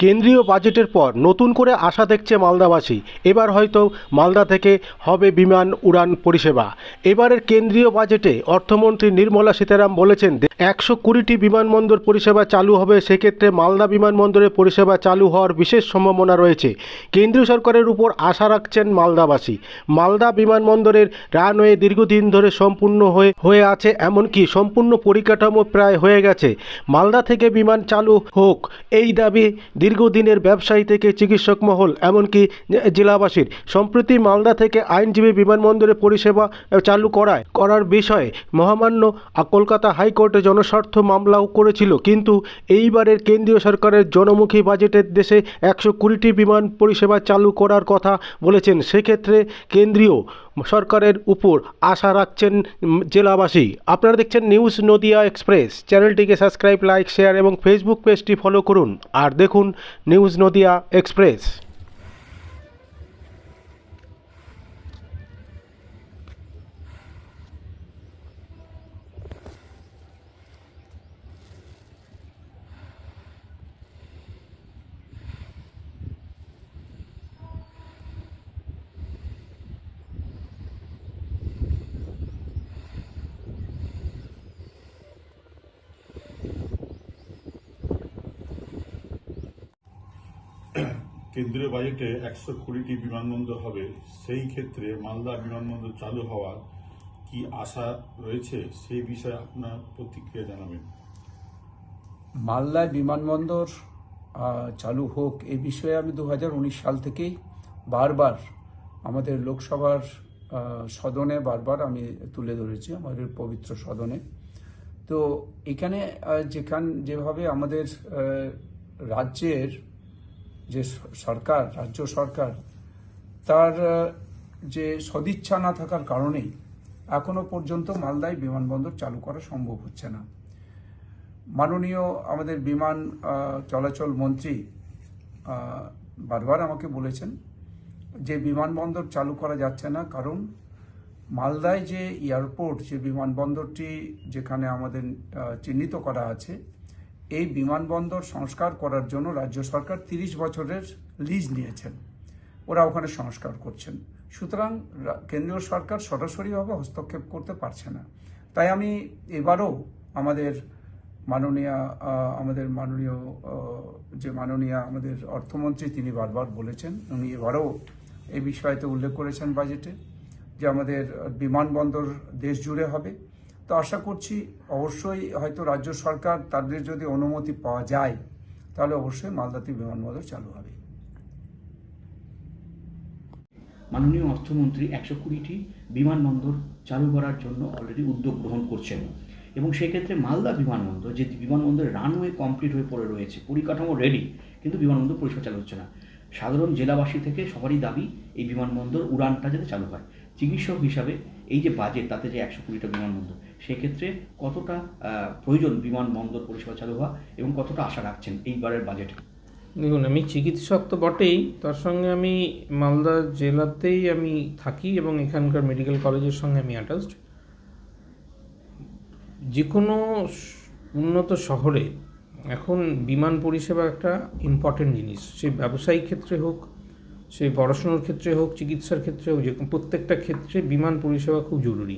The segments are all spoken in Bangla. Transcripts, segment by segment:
কেন্দ্রীয় বাজেটের পর নতুন করে আশা দেখছে মালদাবাসী। এবার হয়তো মালদা থেকে হবে বিমান উড়ান পরিষেবা। এবারের কেন্দ্রীয় বাজেটে অর্থমন্ত্রী নির্মলা সীতারাম বলেছেন 120টি বিমানবন্দর পরিষেবা চালু হবে। সেক্ষেত্রে মালদা বিমানবন্দরের পরিষেবা চালু হওয়ার বিশেষ সম্ভাবনা রয়েছে। কেন্দ্রীয় সরকারের উপর আশা রাখছেন মালদাবাসী। মালদা বিমানবন্দরের রানওয়ে দীর্ঘদিন ধরে সম্পূর্ণ হয়ে আছে, এমনকি সম্পূর্ণ পরিকাঠামো প্রায় হয়ে গেছে। মালদা থেকে বিমান চালু হোক, এই দাবি দীর্ঘদিনের ব্যবসায়ী থেকে চিকিৎসক মহল, এমনকি জেলাবাসীর। সম্প্রতি মালদা থেকে আইনজীবী বিমানবন্দরে পরিষেবা চালু করার বিষয়ে মহামান্য কলকাতা হাইকোর্টে জনস্বার্থ মামলাও করেছিল। কিন্তু এইবারের কেন্দ্রীয় সরকারের জনমুখী বাজেটের দেশে 120টি বিমান পরিষেবা চালু করার কথা বলেছেন। সেক্ষেত্রে কেন্দ্রীয় সরকারের উপর আশা রাখছেন জেলাবাসী। আপনারা দেখছেন নিউজ নদিয়া এক্সপ্রেস। চ্যানেলটিকে সাবস্ক্রাইব, লাইক, শেয়ার এবং ফেসবুক পেজটি ফলো করুন আর দেখুন নিউজ নদিয়া এক্সপ্রেস। কেন্দ্রীয় বাজেটে 120টি বিমানবন্দর হবে, সেই ক্ষেত্রে মালদা বিমানবন্দর চালু হওয়ার কি আশা রয়েছে, সেই বিষয়ে আপনার প্রতিক্রিয়া জানাবেন। মালদায় বিমানবন্দর চালু হোক এই বিষয়ে আমি 2019 সাল থেকেই বারবার আমাদের লোকসভার সদনে বারবার আমি তুলে ধরেছি, আমাদের পবিত্র সদনে। তো এখানে যেভাবে আমাদের রাজ্যের যে সরকার, রাজ্য সরকার, তার যে সদিচ্ছা না থাকার কারণেই এখনো পর্যন্ত মালদায় বিমানবন্দর চালু করা সম্ভব হচ্ছে না। মাননীয় আমাদের বিমান চলাচল মন্ত্রী বারবার আমাকে বলেছেন যে বিমানবন্দর চালু করা যাচ্ছে না, কারণ মালদায় যে এয়ারপোর্ট, যে বিমানবন্দরটি যেখানে আমাদের চিহ্নিত করা আছে, এই বিমানবন্দর সংস্কার করার জন্য রাজ্য সরকার 30 বছরের লিজ নিয়েছেন, ওরা ওখানে সংস্কার করছেন। সুতরাং কেন্দ্রীয় সরকার সরাসরিভাবে হস্তক্ষেপ করতে পারছে না। তাই আমি এবারও আমাদের মাননীয় আমাদের অর্থমন্ত্রী তিনি বারবার বলেছেন, উনি এবারও এই বিষয়তে উল্লেখ করেছেন বাজেটে, যে আমাদের বিমানবন্দর দেশ জুড়ে হবে। তো আশা করছি অবশ্যই হয়তো রাজ্য সরকার তাদের যদি অনুমতি পাওয়া যায় তাহলে অবশ্যই মালদাতে বিমানবন্দর চালু হবে। মাননীয় অর্থমন্ত্রী 120টি বিমানবন্দর চালু করার জন্য অলরেডি উদ্যোগ গ্রহণ করছেন, এবং সেক্ষেত্রে মালদা বিমানবন্দর, যে বিমানবন্দরের রানওয়ে কমপ্লিট হয়ে পড়ে রয়েছে, পরিকাঠামো রেডি, কিন্তু বিমানবন্দর পরিষেবা চালু হচ্ছে না। সাধারণ জেলাবাসী থেকে সবারই দাবি এই বিমানবন্দর উড়ানটা যাতে চালু হয়। চিকিৎসক হিসাবে এই যে বাজেট, তাতে যে 120টা বিমানবন্দর, সেক্ষেত্রে কতটা প্রয়োজন বিমানবন্দর পরিষেবা চালু হওয়া, এবং কতটা আশা রাখছেন এইবারের বাজেটে? দেখুন, আমি চিকিৎসক তো বটেই, তার সঙ্গে আমি মালদা জেলাতেই আমি থাকি এবং এখানকার মেডিকেল কলেজের সঙ্গে আমি অ্যাটাচড। যে কোনো উন্নত শহরে এখন বিমান পরিষেবা একটা ইম্পর্টেন্ট জিনিস। সে ব্যবসায়িক ক্ষেত্রে হোক, সে পড়াশুনোর ক্ষেত্রে হোক, চিকিৎসার ক্ষেত্রে হোক, যে প্রত্যেকটা ক্ষেত্রে বিমান পরিষেবা খুব জরুরি।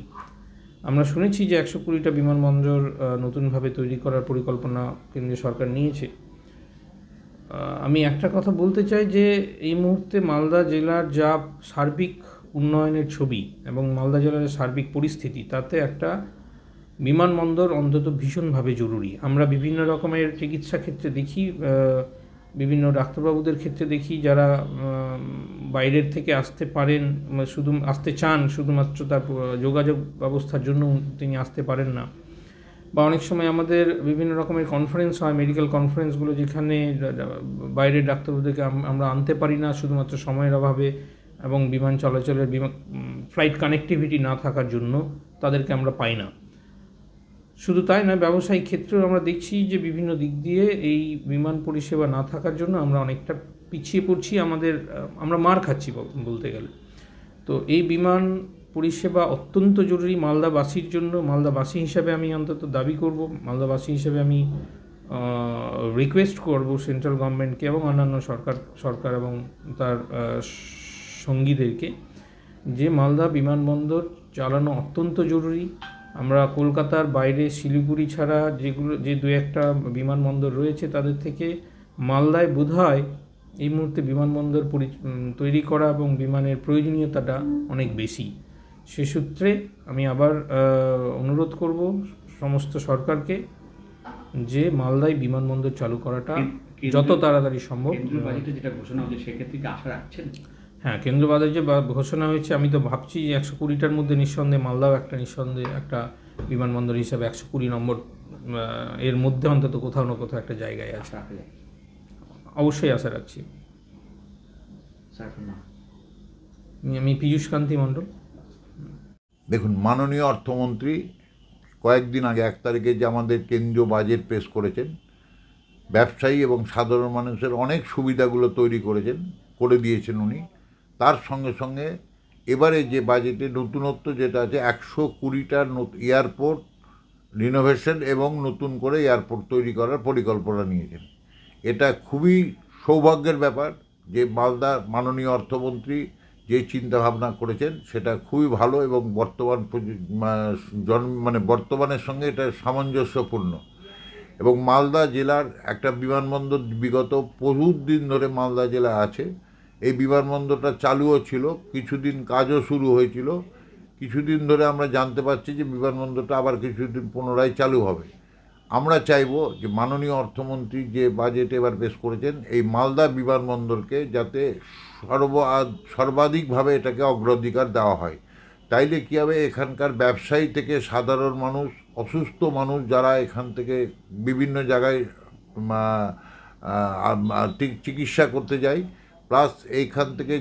আমরা শুনেছি যে 120টা বিমানবন্দর নতুনভাবে তৈরি করার পরিকল্পনা কেন্দ্রীয় সরকার নিয়েছে। আমি একটা কথা বলতে চাই যে এই মুহূর্তে মালদা জেলার যা সার্বিক উন্নয়নের ছবি এবং মালদা জেলার সার্বিক পরিস্থিতি, তাতে একটা বিমানবন্দর অন্তত ভীষণভাবে জরুরি। আমরা বিভিন্ন রকমের চিকিৎসা ক্ষেত্রে দেখি, বিভিন্ন ডাক্তারবাবুদের ক্ষেত্রে দেখি, যারা বাইরের থেকে আসতে পারেন, আসতে চান, শুধুমাত্র তার যোগাযোগ ব্যবস্থার জন্য তিনি আসতে পারেন না। বা অনেক সময় আমাদের বিভিন্ন রকমের কনফারেন্স হয়, মেডিকেল কনফারেন্সগুলো, যেখানে বাইরের ডাক্তারবাবুদেরকে আমরা আনতে পারি না শুধুমাত্র সময়ের অভাবে এবং বিমান চলাচলের ফ্লাইট কানেক্টিভিটি না থাকার জন্য তাদেরকে আমরা পাই না। শুধু তাই নয়, ব্যবসায়িক ক্ষেত্রেও আমরা দেখছি যে বিভিন্ন দিক দিয়ে এই বিমান পরিষেবা না থাকার জন্য আমরা অনেকটা পিছিয়ে পড়ছি, আমরা মার খাচ্ছি বলতে গেলে। তো এই বিমান পরিষেবা অত্যন্ত জরুরি মালদাবাসীর জন্য। মালদাবাসী হিসাবে আমি অন্তত দাবি করব, মালদাবাসী হিসাবে আমি রিকোয়েস্ট করব সেন্ট্রাল গভর্নমেন্টকে এবং অন্যান্য সরকার এবং তার সঙ্গীদেরকে যে মালদা বিমানবন্দর চালানো অত্যন্ত জরুরি। আমরা কলকাতার বাইরে শিলিগুড়ি ছাড়া যে দু একটা বিমানবন্দর রয়েছে তাদের থেকে মালদায় বোধহয় এই মুহূর্তে বিমানবন্দর তৈরি করা এবং বিমানের প্রয়োজনীয়তাটা অনেক বেশি। সে সূত্রে আমি আবার অনুরোধ করব সমস্ত সরকারকে যে মালদায় বিমানবন্দর চালু করাটা যত তাড়াতাড়ি সম্ভব। কেন্দ্রীয় বাজেটে যেটা ঘোষণা হচ্ছে সেক্ষেত্রে কি আশা রাখছেন? হ্যাঁ, কেন্দ্র বাজেটে যে ঘোষণা হয়েছে আমি তো ভাবছি 120টার মধ্যে নিঃসন্দেহে মালদাও নিঃসন্দেহে একটা বিমানবন্দর হিসাবে 120 নম্বর এর মধ্যে অন্তত কোথাও না কোথাও একটা জায়গায় আছে। অবশ্যই আশা রাখছি। আমি পীযূষ কান্তি মণ্ডল। দেখুন, মাননীয় অর্থমন্ত্রী কয়েকদিন আগে 1 তারিখে যে আমাদের কেন্দ্রীয় বাজেট পেশ করেছেন, ব্যবসায়ী এবং সাধারণ মানুষের অনেক সুবিধাগুলো তৈরি করে দিয়েছেন উনি। তার সঙ্গে সঙ্গে এবারে যে বাজেটে নতুনত্ব যেটা আছে, 120টা এয়ারপোর্ট রিনোভেশন এবং নতুন করে এয়ারপোর্ট তৈরি করার পরিকল্পনা নিয়েছেন। এটা খুবই সৌভাগ্যের ব্যাপার যে মালদার মাননীয় অর্থমন্ত্রী যে চিন্তাভাবনা করেছেন সেটা খুবই ভালো এবং বর্তমানের সঙ্গে এটা সামঞ্জস্যপূর্ণ। এবং মালদা জেলার একটা বিমানবন্দর বিগত বহুদিন ধরে মালদা জেলা আছে। এই বিমানবন্দরটা চালুও ছিল, কিছুদিন কাজও শুরু হয়েছিল। কিছুদিন ধরে আমরা জানতে পারছি যে বিমানবন্দরটা আবার কিছুদিন পুনরায় চালু হবে। আমরা চাইব যে মাননীয় অর্থমন্ত্রী যে বাজেট এবার পেশ করেছেন, এই মালদা বিমানবন্দরকে যাতে সর্বাধিকভাবে এটাকে অগ্রাধিকার দেওয়া হয়। তাইলে কী হবে, এখানকার ব্যবসায়ী থেকে সাধারণ মানুষ, অসুস্থ মানুষ যারা এখান থেকে বিভিন্ন জায়গায় চিকিৎসা করতে যায়, প্লাস এইখান থেকে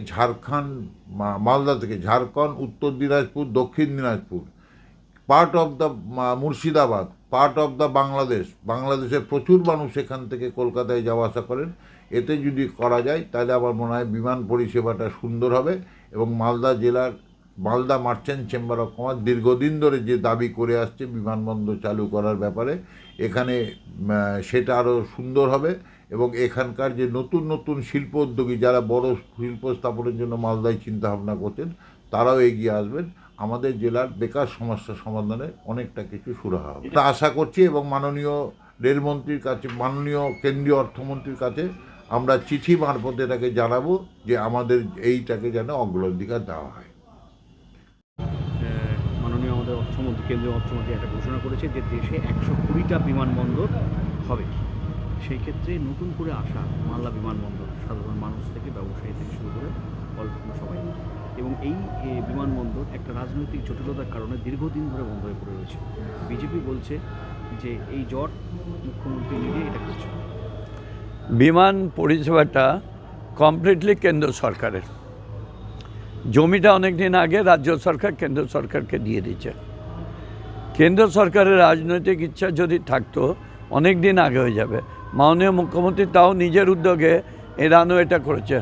মালদা থেকে ঝাড়খণ্ড, উত্তর দিনাজপুর, দক্ষিণ Dinajpur, part of the Murshidabad, part of the বাংলাদেশের প্রচুর মানুষ এখান থেকে কলকাতায় যাওয়া আসা করেন। এতে যদি করা যায় তাহলে আমার মনে হয় বিমান পরিষেবাটা সুন্দর হবে এবং Malda merchant chamber of commerce দীর্ঘদিন ধরে যে দাবি করে আসছে বিমানবন্দর চালু করার ব্যাপারে, এখানে সেটা আরও সুন্দর হবে এবং এখানকার যে নতুন নতুন শিল্প উদ্যোগী যারা বড় শিল্প স্থাপনের জন্য মালদায় চিন্তাভাবনা করছেন তারাও এগিয়ে আসবেন। আমাদের জেলার বেকার সমস্যা সমাধানে অনেকটা কিছু সুরাহা হবে এটা আশা করছি এবং মাননীয় রেলমন্ত্রীর কাছে, মাননীয় কেন্দ্রীয় অর্থমন্ত্রীর কাছে আমরা চিঠি মারফত এটাকে জানাবো যে আমাদের এইটাকে যেন অগ্রাধিকার দেওয়া হয়। মাননীয় আমাদের কেন্দ্রীয় অর্থমন্ত্রী একটা ঘোষণা করেছে যে দেশে 120টা বিমানবন্দর হবে। সেই ক্ষেত্রে নতুন করে আসা মালদা বিমানবন্দর সাধারণ মানুষ থেকে ব্যবসায়ী থেকে শুরু করে সবাই, এবং এই বিমানবন্দর একটা রাজনৈতিক জটিলতার কারণে দীর্ঘদিন ধরে বন্ধ হয়ে পড়ে রয়েছে। বিজেপি বলছে যে এই জট মুখ্যমন্ত্রী নিজে এটা করছে। বিমান পরিষেবাটা কমপ্লিটলি কেন্দ্র সরকারের। জমিটা অনেক দিন আগে রাজ্য সরকার কেন্দ্র সরকারকে দিয়ে দিয়েছে। কেন্দ্র সরকারের রাজনৈতিক ইচ্ছা যদি থাকতো অনেক দিন আগে হয়ে যাবে। মাননীয় মুখ্যমন্ত্রী তাও নিজের উদ্যোগে এই রানওয়েটা করেছে,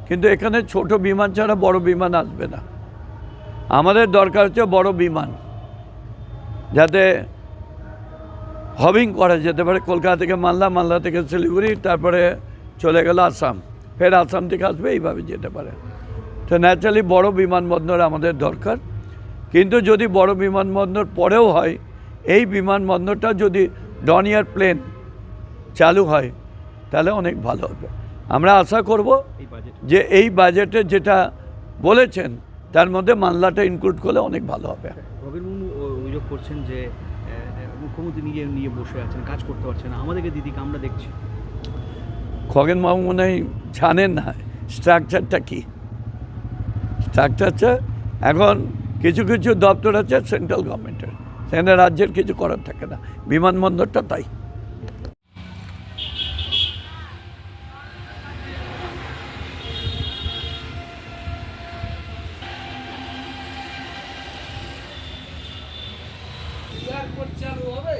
কিন্তু এখানে ছোট বিমান ছাড়া বড় বিমান আসবে না। আমাদের দরকার হচ্ছে বড় বিমান যাতে হবিং করা যেতে পারে, কলকাতা থেকে মালদা, মালদা থেকে শিলিগুড়ি, তারপরে চলে গেল আসাম, ফের আসাম থেকে আসবে, এইভাবে যেতে পারে। তো ন্যাচারালি বড় বিমানবন্দর আমাদের দরকার। কিন্তু যদি বড় বিমানবন্দর পরেও হয়, এই বিমানবন্দরটা যদি ডনিয়ার প্লেন চালু হয় তাহলে অনেক ভালো হবে। আমরা আশা করব যে এই বাজেটে যেটা বলেছেন তার মধ্যে মালদাটা ইনক্লুড করলে অনেক ভালো হবে। খগেন মুর্মু অভিযোগ করছেন যে মুখ্যমন্ত্রী নিয়ে বসে আছেন, কাজ করতে পারছেন না। আমাদেরকে দিদিকে আমরা দেখছি। খগেন বাবু মনে হয় জানেন না স্ট্রাকচারটা কী। স্ট্রাকচারটা এখন কিছু কিছু দপ্তর আছে সেন্ট্রাল গভর্নমেন্টের, সেখানে রাজ্যের কিছু করার থাকে না। বিমানবন্দরটা তাই। চালু হবে।